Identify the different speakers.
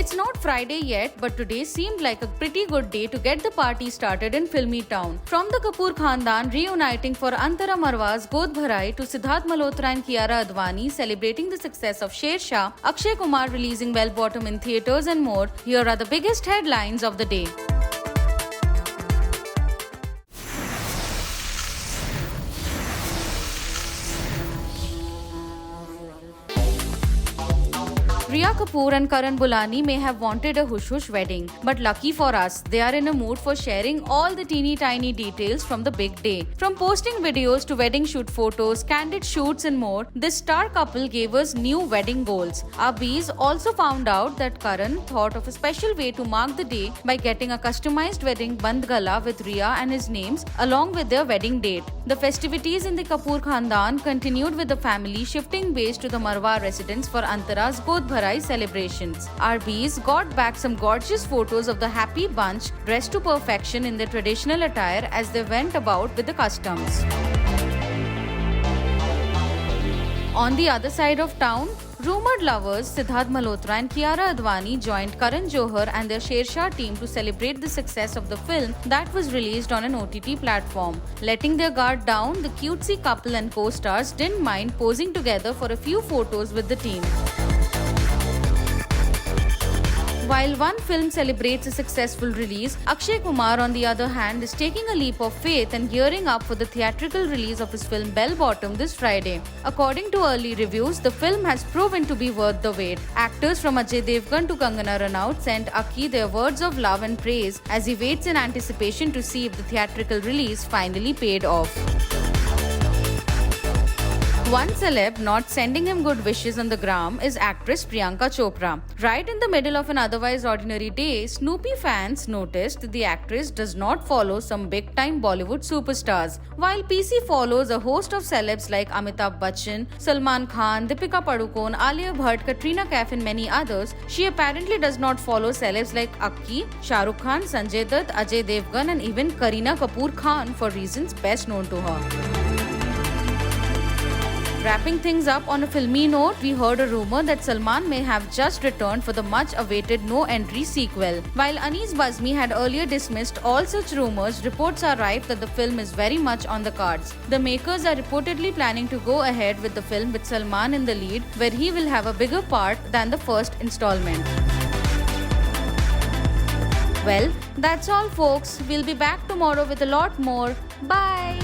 Speaker 1: It's not Friday yet, but today seemed like a pretty good day to get the party started in Filmy Town. From the Kapoor Khandan reuniting for Antara Marwa's God Bharai to Siddharth Malhotra and Kiara Advani celebrating the success of Shershah, Akshay Kumar releasing Bell Bottom in theatres and more, here are the biggest headlines of the day. Rhea Kapoor and Karan Bulani may have wanted a hush-hush wedding, but lucky for us, they are in a mood for sharing all the teeny-tiny details from the big day. From posting videos to wedding shoot photos, candid shoots and more, this star couple gave us new wedding goals. Our bees also found out that Karan thought of a special way to mark the day by getting a customized wedding band gala with Rhea and his names along with their wedding date. The festivities in the Kapoor Khandan continued with the family shifting base to the Marwa residence for Antara's God Bharai celebrations. Our bees got back some gorgeous photos of the happy bunch dressed to perfection in their traditional attire as they went about with the customs. On the other side of town, rumored lovers Siddharth Malhotra and Kiara Advani joined Karan Johar and their Shershah team to celebrate the success of the film that was released on an OTT platform. Letting their guard down, the cutesy couple and co-stars didn't mind posing together for a few photos with the team. While one film celebrates a successful release, Akshay Kumar on the other hand is taking a leap of faith and gearing up for the theatrical release of his film Bell Bottom this Friday. According to early reviews, the film has proven to be worth the wait. Actors from Ajay Devgan to Kangana Ranaut sent Aki their words of love and praise as he waits in anticipation to see if the theatrical release finally paid off. One celeb not sending him good wishes on the gram is actress Priyanka Chopra. Right in the middle of an otherwise ordinary day, Snoopy fans noticed the actress does not follow some big-time Bollywood superstars. While PC follows a host of celebs like Amitabh Bachchan, Salman Khan, Deepika Padukone, Alia Bhatt, Katrina Kaif and many others, she apparently does not follow celebs like Akki, Shah Rukh Khan, Sanjay Dutt, Ajay Devgan and even Kareena Kapoor Khan for reasons best known to her. Wrapping things up on a filmy note, we heard a rumor that Salman may have just returned for the much-awaited No Entry sequel. While Anees Bazmi had earlier dismissed all such rumors, reports are rife that the film is very much on the cards. The makers are reportedly planning to go ahead with the film with Salman in the lead, where he will have a bigger part than the first installment. Well, that's all folks. We'll be back tomorrow with a lot more. Bye!